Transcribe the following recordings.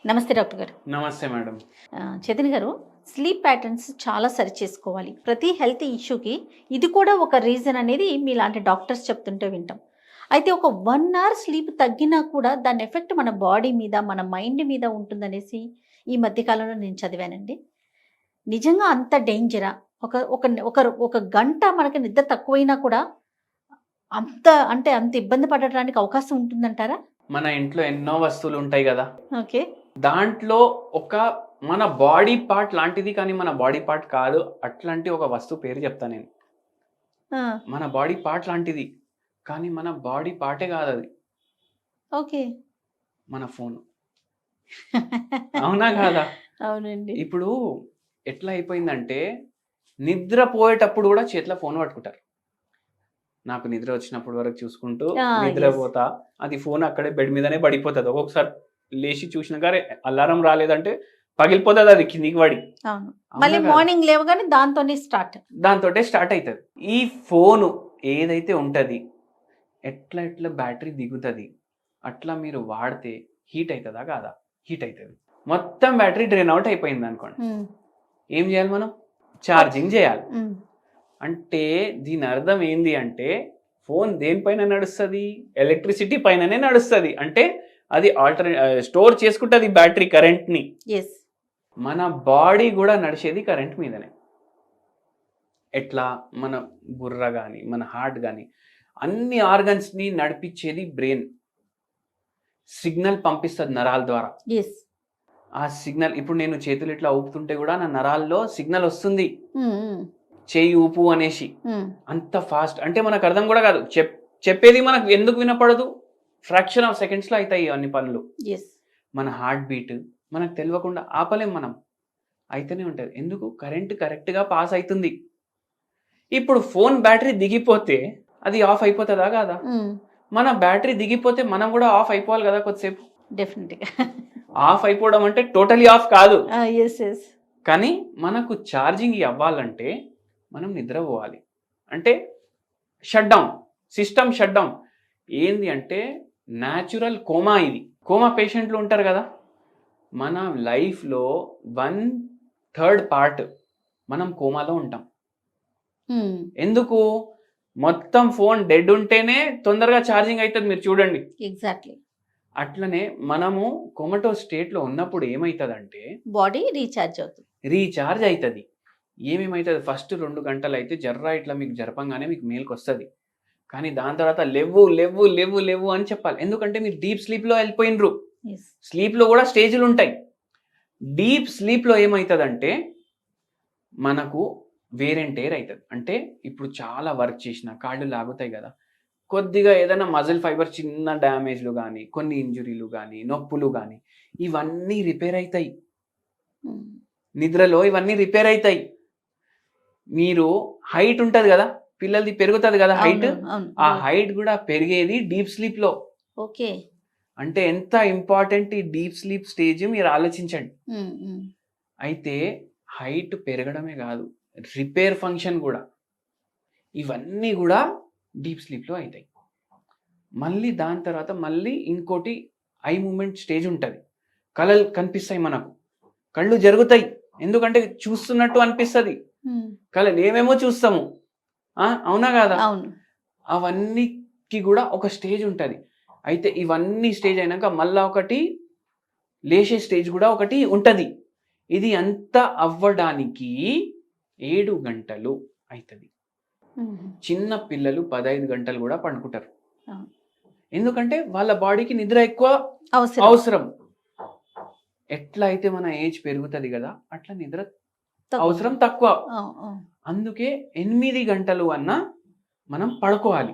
నమస్తే డాక్టర్ గారు. నమస్తే మేడం. చైతన్య గారు, స్లీప్ ప్యాటర్న్స్ చాలా సరి చేసుకోవాలి. ప్రతి హెల్త్ ఇష్యూకి ఇది కూడా ఒక రీజన్ అనేది మీలాంటి డాక్టర్స్ చెప్తుంటే వింటాం. అయితే ఒక 1 అవర్ స్లీప్ తగ్గినా కూడా దాని ఎఫెక్ట్ మన బాడీ మీద, మన మైండ్ మీద ఉంటుందనేసి ఈ మధ్య కాలంలో నేను చదివానండి. నిజంగా అంత డేంజరా? ఒక ఒక ఒక ఒక గంట మనకి నిద్ర తక్కువైనా కూడా అంత ఇబ్బంది పడడానికి అవకాశం ఉంటుందంటారా? మన ఇంట్లో ఎన్నో వస్తువులు ఉంటాయి కదా, ఓకే. దాంట్లో ఒక మన బాడీ పార్ట్ లాంటిది కానీ మన బాడీ పార్ట్ కాదు అట్లాంటి ఒక వస్తువు పేరు చెప్తా నేను. ఆ, మన బాడీ పార్ట్ లాంటిది కానీ మన బాడీ పార్టే కాదు అది. ఓకే. మన ఫోన్. అవునా కాదా? అవునండి. ఇప్పుడు ఎట్లా అయిపోయిందంటే నిద్రపోయేటప్పుడు కూడా చేతిలో ఫోన్ పట్టుకుంటారు. నాకు నిద్ర వచ్చినప్పుడు వరకు చూసుకుంటూ నిద్రపోతా, అది ఫోన్ అక్కడే బెడ్ మీదనే పడిపోతుంది. ఒక్కొక్కసారి లేచి చూసినాక అలారం రాలేదంటే పగిలిపోతుంది అది కిందికి పడి. అవును. మళ్ళీ మార్నింగ్ లేవగానే దాంతోనే స్టార్ట్ అవుతుంది. ఈ ఫోను ఏదైతే ఉంటది ఎట్లా బ్యాటరీ దిగుతుంది, అట్లా మీరు వాడితే హీట్ అవుతుందా కాదా? హీట్ అవుతుంది. మొత్తం బ్యాటరీ డ్రైన్ అవుట్ అయిపోయింది అనుకోండి, ఏం చేయాలి మనం? ఛార్జింగ్ చేయాలి. అంటే దీని అర్థం ఏంది అంటే ఫోన్ దేనిపైన నడుస్తుంది? ఎలక్ట్రిసిటీ పైననే నడుస్తుంది. అంటే అది స్టోర్ చేసుకుంటుంది బ్యాటరీ కరెంట్ని. మన బాడీ కూడా నడిచేది కరెంట్ మీదనే. ఎట్లా? మన బుర్ర కానీ మన హార్ట్ కానీ అన్ని ఆర్గన్స్ని నడిపించేది బ్రెయిన్. సిగ్నల్ పంపిస్తుంది నరాల ద్వారా. ఆ సిగ్నల్ ఇప్పుడు నేను చేతులు ఇట్లా ఊపుతుంటే కూడా నా నరాల్లో సిగ్నల్ వస్తుంది, చేయి ఊపు అనేసి. అంత ఫాస్ట్ అంటే మనకు అర్థం కూడా కాదు. చెప్పేది మనకు ఎందుకు వినపడదు? ఫ్రాక్షన్ ఆఫ్ సెకండ్స్లో అవుతాయి అన్ని పనులు. మన హార్ట్ బీట్ మనకు తెలియకుండా ఆపలేం మనం, అయితేనే ఉంటుంది. ఎందుకు? కరెంట్ కరెక్ట్గా పాస్ అవుతుంది. ఇప్పుడు ఫోన్ బ్యాటరీ దిగిపోతే అది ఆఫ్ అయిపోతుందా కాదా? మన బ్యాటరీ దిగిపోతే మనం కూడా ఆఫ్ అయిపోవాలి కదా కొద్దిసేపు. డెఫినెట్గా. ఆఫ్ అయిపోవడం అంటే టోటలీ ఆఫ్ కాదు, కానీ మనకు ఛార్జింగ్ అవ్వాలంటే మనం నిద్రపోవాలి. అంటే shut down, system shut down. ఏంది అంటే న్యాచురల్ కోమా. ఇది కోమా పేషెంట్లు ఉంటారు కదా, మన లైఫ్లో 1/3 పార్ట్ మనం కోమాలో ఉంటాం. ఎందుకు? మొత్తం ఫోన్ డెడ్ ఉంటేనే తొందరగా ఛార్జింగ్ అవుతుంది. మీరు చూడండి. ఎగ్జాక్ట్లీ. అట్లనే మనము కొమటో స్టేట్లో ఉన్నప్పుడు ఏమవుతుందంటే బాడీ రీఛార్జ్ అవుతుంది. ఏమేమవుతుంది? ఫస్ట్ 2 గంటలు అయితే జర్రా ఇట్లా మీకు జరపంగానే మీకు మేలుకు వస్తుంది. కానీ దాని తర్వాత లేవు లేవు లేవు లేవు అని చెప్పాలి. ఎందుకంటే మీరు డీప్ స్లీప్లో వెళ్ళిపోయినరు. స్లీప్లో కూడా స్టేజ్లు ఉంటాయి. డీప్ స్లీప్లో ఏమవుతుందంటే మనకు వేర్ అండ్ టేర్ అవుతుంది. అంటే ఇప్పుడు చాలా వర్క్ చేసిన కాళ్ళు లాగుతాయి కదా, కొద్దిగా ఏదైనా మజిల్ ఫైబర్ చిన్న డ్యామేజ్లు కానీ, కొన్ని ఇంజురీలు కానీ, నొప్పులు కానీ, ఇవన్నీ రిపేర్ అవుతాయి. నిద్రలో ఇవన్నీ రిపేర్ అవుతాయి. మీరు హైట్ ఉంటుంది కదా, పిల్లలది పెరుగుతుంది కదా హైట్, ఆ హైట్ కూడా పెరిగేది డీప్ స్లీప్లో. ఓకే. అంటే ఎంత ఇంపార్టెంట్ ఈ డీప్ స్లీప్ స్టేజ్ మీరు ఆలోచించండి. అయితే హైట్ పెరగడమే కాదు, రిపేర్ ఫంక్షన్ కూడా, ఇవన్నీ కూడా డీప్ స్లీప్లో అవుతాయి. మళ్ళీ దాని తర్వాత మళ్ళీ ఇంకోటి ఐ మూమెంట్ స్టేజ్ ఉంటుంది. కళలు కనిపిస్తాయి, మనకు కళ్ళు జరుగుతాయి. ఎందుకంటే చూస్తున్నట్టు అనిపిస్తుంది. కళలు ఏమేమో చూస్తాము, అవునా కాదా? అవన్నీకి కూడా ఒక స్టేజ్ ఉంటుంది. అయితే ఇవన్నీ స్టేజ్ అయినాక మళ్ళీ ఒకటి లేచే స్టేజ్ కూడా ఒకటి ఉంటుంది. ఇది అంతా అవ్వడానికి 7 గంటలు అవుతుంది. చిన్న పిల్లలు 15 గంటలు కూడా పండుకుంటారు. ఎందుకంటే వాళ్ళ బాడీకి నిద్ర ఎక్కువ అవసరం. ఎట్లా అయితే మన ఏజ్ పెరుగుతుంది కదా, అట్లా నిద్ర అవసరం తక్కువ. అందుకే 8 గంటలు అన్నా మనం పడుకోవాలి.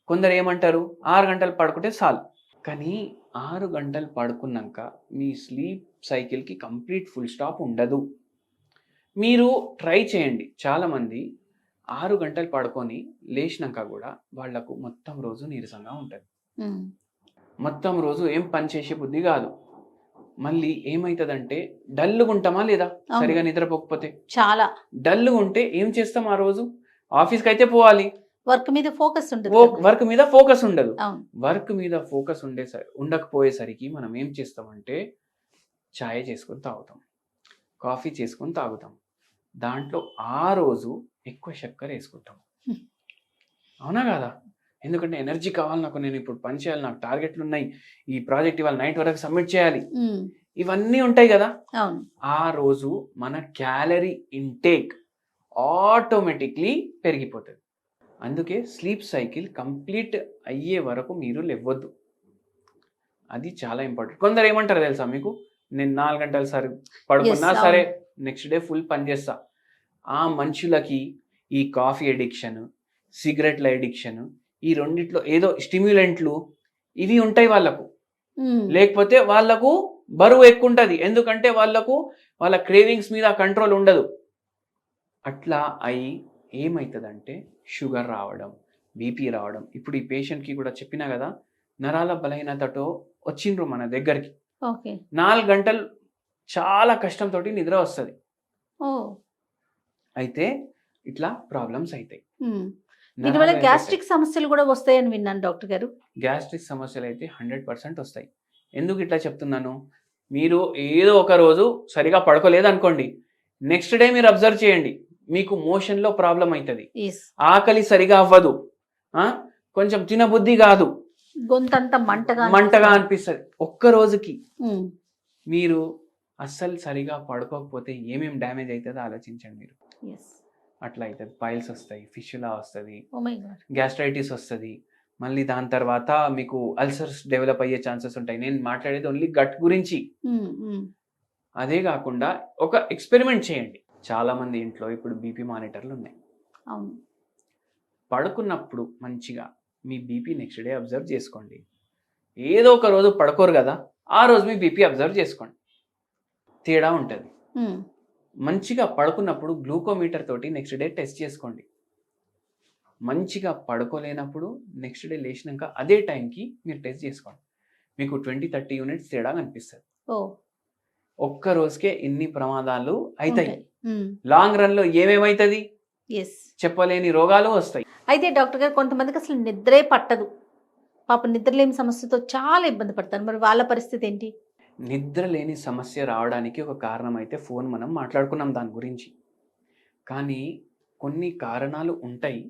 కొందరు ఏమంటారు 6 గంటలు పడుకుంటే చాలు. కానీ 6 గంటలు పడుకున్నాక మీ స్లీప్ సైకిల్కి కంప్లీట్ ఫుల్ స్టాప్ ఉండదు. మీరు ట్రై చేయండి. చాలామంది 6 గంటలు పడుకొని లేచినాక కూడా వాళ్లకు మొత్తం రోజు నీరసంగా ఉంటుంది. మొత్తం రోజు ఏం పని చేసే బుద్ధి కాదు. మళ్ళీ ఏమవుతుందంటే డల్గా ఉంటామా లేదా? సరిగా నిద్రపోకపోతే చాలా డల్గా ఉంటే ఏం చేస్తాం? ఆ రోజు ఆఫీస్కి అయితే పోవాలి, వర్క్ మీద ఫోకస్ ఉండదు. వర్క్ మీద ఫోకస్ ఉండకపోయేసరికి మనం ఏం చేస్తామంటే ఛాయ్ చేసుకొని తాగుతాం, కాఫీ చేసుకొని తాగుతాం. దాంట్లో ఆ రోజు ఎక్కువ చక్కెర వేసుకుంటాం. అవునా కదా? ఎందుకంటే ఎనర్జీ కావాలి నాకు, నేను ఇప్పుడు పని చేయాలి, నాకు టార్గెట్లు ఉన్నాయి, ఈ ప్రాజెక్ట్ ఇవాళ నైట్ వరకు సబ్మిట్ చేయాలి, ఇవన్నీ ఉంటాయి కదా. అవును. ఆ రోజు మన క్యాలరీ ఇంటేక్ ఆటోమేటిక్లీ పెరిగిపోతుంది. అందుకే స్లీప్ సైకిల్ కంప్లీట్ అయ్యే వరకు మీరు లేవద్దు. అది చాలా ఇంపార్టెంట్. కొందరు ఏమంటారు తెలుసా మీకు, నేను 4 గంటలు సరే పడుకున్నా Yes, సరే అవును. నెక్స్ట్ డే ఫుల్ పని చేస్తా. ఆ మనుషులకి ఈ కాఫీ ఎడిక్షన్, సిగరెట్ల ఎడిక్షన్, ఈ రెండిట్లో ఏదో స్టిమ్యులెంట్లు ఇవి ఉంటాయి వాళ్ళకు. లేకపోతే వాళ్ళకు బరువు ఎక్కువ ఉంటుంది, ఎందుకంటే వాళ్ళ క్రేవింగ్స్ మీద కంట్రోల్ ఉండదు. అట్లా అయి ఏమవుతుందంటే షుగర్ రావడం, బీపీ రావడం. ఇప్పుడు ఈ పేషెంట్కి కూడా చెప్పినా కదా, నరాల బలహీనతతో వచ్చిండ్రు మన దగ్గరికి. ఓకే. 4 గంటలు చాలా కష్టంతో నిద్ర వస్తుంది. ఓ. అయితే ఇట్లా ప్రాబ్లమ్స్ అవుతాయి. దీనివల్ల గ్యాస్ట్రిక్ సమస్యలు కూడా వస్తాయని విన్నాను డాక్టర్ గారు. గ్యాస్ట్రిక్ సమస్యలు అయితే 100% వస్తాయి. ఎందుకు ఇట్లా చెప్తున్నాను, మీరు ఏదో ఒక రోజు సరిగా పడుకోలేదు అనుకోండి, నెక్స్ట్ డే మీరు అబ్జర్వ్ చేయండి, మీకు మోషన్లో ప్రాబ్లం అవుతుంది, ఆకలి సరిగా అవ్వదు, కొంచెం తినబుద్ధి కాదు, గొంతంతా మంటగా అనిపిస్తుంది. ఒక్క రోజుకి మీరు అస్సలు సరిగా పడుకోకపోతే ఏమేమి డ్యామేజ్ అవుతుందో ఆలోచించండి మీరు. అట్లా అవుతుంది, పైల్స్ వస్తాయి, ఫిషులా వస్తుంది, గ్యాస్ట్రైటిస్ వస్తుంది, మళ్ళీ దాని తర్వాత మీకు అల్సర్స్ డెవలప్ అయ్యే ఛాన్సెస్ ఉంటాయి. నేను మాట్లాడేది ఓన్లీ గట్ గురించి. అదే కాకుండా ఒక ఎక్స్పెరిమెంట్ చేయండి. చాలా మంది ఇంట్లో ఇప్పుడు బీపీ మానిటర్లు ఉన్నాయి. పడుకున్నప్పుడు మంచిగా మీ బీపీ నెక్స్ట్ డే అబ్జర్వ్ చేసుకోండి. ఏదో ఒక రోజు పడుకోరు కదా, ఆ రోజు మీ బీపీ అబ్జర్వ్ చేసుకోండి, తేడా ఉంటుంది. మంచిగా పడుకున్నప్పుడు గ్లూకోమీటర్ తోటి నెక్స్ట్ డే టెస్ట్ చేసుకోండి. మంచిగా పడుకోలేనప్పుడు నెక్స్ట్ డే లేచినాక అదే టైంకి మీరు టెస్ట్ చేసుకోండి, మీకు 20-30 యూనిట్స్ తేడా కనిపిస్తుంది. ఒక్క రోజుకే ఇన్ని ప్రమాదాలు అవుతాయి. లాంగ్ రన్ లో ఏమేమవుతుంది చెప్పలేని రోగాలు వస్తాయి. అయితే డాక్టర్ గారు, కొంతమందికి అసలు నిద్రే పట్టదు, పాప నిద్రలేని సమస్యతో చాలా ఇబ్బంది పడతారు, మరి వాళ్ళ పరిస్థితి ఏంటి? నిద్ర లేని సమస్య రావడానికి ఒక కారణం అయితే ఫోన్, మనం మాట్లాడుకున్నాం దాని గురించి. కానీ కొన్ని కారణాలు ఉంటాయి.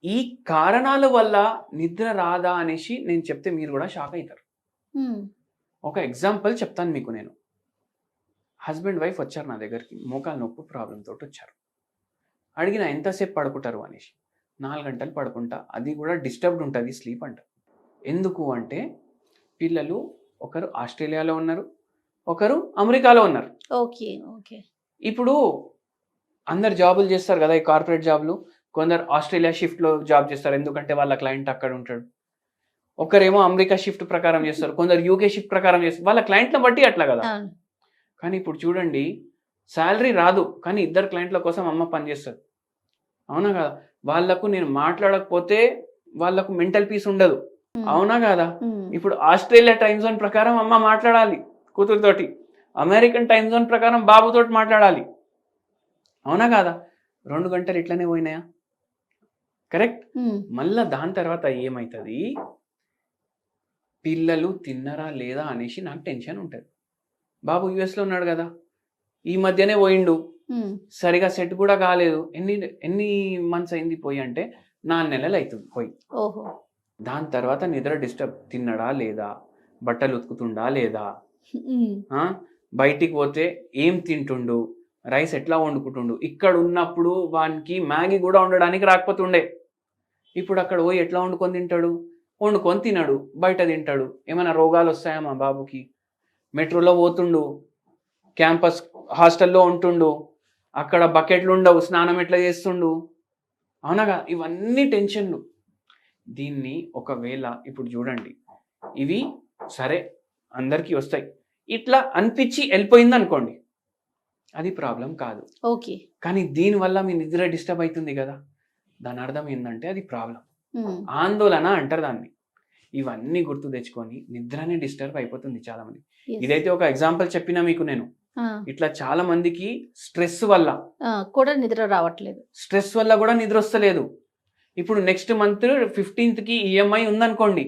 ఈ కారణాల వల్ల నిద్ర రాదా అనేసి నేను చెప్తే మీరు కూడా షాక్ అవుతారు. ఒక ఎగ్జాంపుల్ చెప్తాను మీకు. నేను హస్బెండ్ వైఫ్ వచ్చారు నా దగ్గరికి, మోకాలు నొప్పి ప్రాబ్లం తోటి వచ్చారు. అడిగిన ఎంతసేపు పడుకుంటారు అనేసి, 4 గంటలు పడుకుంటా, అది కూడా డిస్టర్బ్డ్ ఉంటుంది స్లీప్ అంట. ఎందుకు అంటే పిల్లలు ఒకరు ఆస్ట్రేలియాలో ఉన్నారు, ఒకరు అమెరికాలో ఉన్నారు. ఇప్పుడు అందరు జాబులు చేస్తారు కదా, ఈ కార్పొరేట్ జాబులు. కొందరు ఆస్ట్రేలియా షిఫ్ట్లో జాబ్ చేస్తారు, ఎందుకంటే వాళ్ళ క్లయింట్ అక్కడ ఉంటాడు. ఒకరేమో అమెరికా షిఫ్ట్ ప్రకారం చేస్తారు, కొందరు యూకే షిఫ్ట్ ప్రకారం చేస్తారు, వాళ్ళ క్లయింట్లను బట్టి అట్లా కదా. కానీ ఇప్పుడు చూడండి, శాలరీ రాదు, కానీ ఇద్దరు క్లయింట్ల కోసం అమ్మ పనిచేస్తుంది. అవునా కదా? వాళ్ళకు నేను మాట్లాడకపోతే వాళ్ళకు మెంటల్ పీస్ ఉండదు. అవునా కదా? ఇప్పుడు ఆస్ట్రేలియా టైం జోన్ ప్రకారం అమ్మ మాట్లాడాలి కూతురుతోటి, అమెరికన్ టైం జోన్ ప్రకారం బాబుతోటి మాట్లాడాలి. అవునా కాదా? 2 గంటలు ఇట్లనే పోయినాయా? కరెక్ట్. మళ్ళా దాని తర్వాత ఏమవుతుంది, పిల్లలు తిన్నరా లేదా అనేసి నాకు టెన్షన్ ఉంటుంది. బాబు యుఎస్లో ఉన్నాడు కదా, ఈ మధ్యనే పోయిండు, సరిగా సెట్ కూడా కాలేదు. ఎన్ని మంత్స్ అయింది పోయి అంటే 4 నెలలు అవుతుంది పోయి. దాని తర్వాత నిద్ర డిస్టర్బ్, తిన్నడా లేదా, బట్టలు ఉతుకుతుండా లేదా, బయటికి పోతే ఏం తింటుండు, రైస్ ఎట్లా వండుకుంటుండు. ఇక్కడ ఉన్నప్పుడు వానికి మ్యాగీ కూడా వండడానికి రాకపోతుండే, ఇప్పుడు అక్కడ పోయి ఎట్లా వండుకొని తింటాడు, వండుకొని తినడు, బయట తింటాడు. ఏమైనా రోగాలు వస్తాయా మా బాబుకి? మెట్రోలో పోతుండు, క్యాంపస్ హాస్టల్లో ఉంటుండు, అక్కడ బకెట్లు ఉండవు, స్నానం ఎట్లా చేస్తుండు. అవునగా? ఇవన్నీ టెన్షన్లు. దీన్ని ఒకవేళ ఇప్పుడు చూడండి, ఇవి సరే అందరికీ వస్తాయి, ఇట్లా అనిపించి వెళ్ళిపోయింది అనుకోండి, అది ప్రాబ్లం కాదు. కానీ దీనివల్ల మీ నిద్ర డిస్టర్బ్ అవుతుంది కదా, దాని అర్థం ఏంటంటే అది ప్రాబ్లం, ఆందోళన అంటారు దాన్ని. ఇవన్నీ గుర్తు తెచ్చుకొని నిద్రనే డిస్టర్బ్ అయిపోతుంది చాలా మంది. ఇదైతే ఒక ఎగ్జాంపుల్ చెప్పినా మీకు నేను. ఇట్లా చాలా మందికి స్ట్రెస్ వల్ల కూడా నిద్ర రావట్లేదు, స్ట్రెస్ వల్ల కూడా నిద్ర వస్తలేదు. ఇప్పుడు నెక్స్ట్ మంత్ 15th ఈఎంఐ ఉందనుకోండి,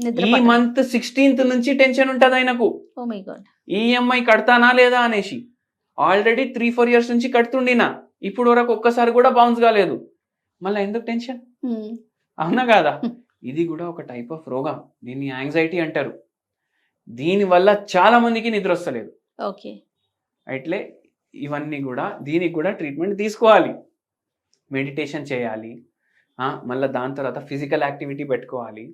నిద్ర ఈ మంత్ 16th నుంచి టెన్షన్ ఉంటది ఆయనకు, ఓ మై గాడ్. ఈఎంఐ కడతానా లేదా అనేసి. ఆల్రెడీ 3-4 years నుంచి కడుతుండినా, ఇప్పుడు వరకు ఒక్కసారి కూడా బౌన్స్ కాలేదు, మళ్ళీ ఎందుకు టెన్షన్? అవునా కాదా? ఇది కూడా ఒక టైప్ ఆఫ్ రోగం, దీన్ని యాంగ్జైటీ అంటారు. దీనివల్ల చాలా మందికి నిద్ర వస్తలేదు. ఓకే. అట్లే ఇవన్నీ కూడా, దీనికి కూడా ట్రీట్మెంట్ తీసుకోవాలి, మెడిటేషన్ చేయాలి, మళ్ళీ దాని తర్వాత ఫిజికల్ యాక్టివిటీ పెట్టుకోవాలి,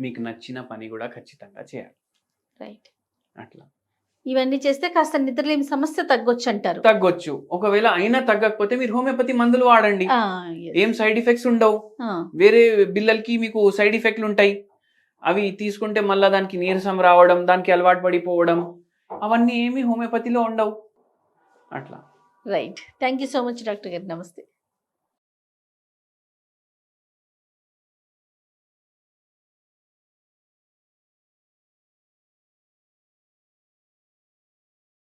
మీకు నచ్చిన పని కూడా ఖచ్చితంగా చేయాలి. రైట్. అట్లా ఇవన్నీ చేస్తే కాస్త నిద్రలేమి సమస్య తగ్గొచ్చు అంటారు. తగ్గొచ్చు. ఒకవేళ అయినా తగ్గకపోతే మీరు హోమియోపతి మందులు వాడండి, ఏం సైడ్ ఎఫెక్ట్స్ ఉండవు. వేరే బిల్లలకి మీకు సైడ్ ఎఫెక్ట్లు ఉంటాయి, అవి తీసుకుంటే మళ్ళీ దానికి నీరసం రావడం, దానికి అలవాటు పడిపోవడం, అవన్నీ ఏమి హోమియోపతిలో ఉండవు. అట్లా. Right. Thank you so much doctor గారు. నమస్తే.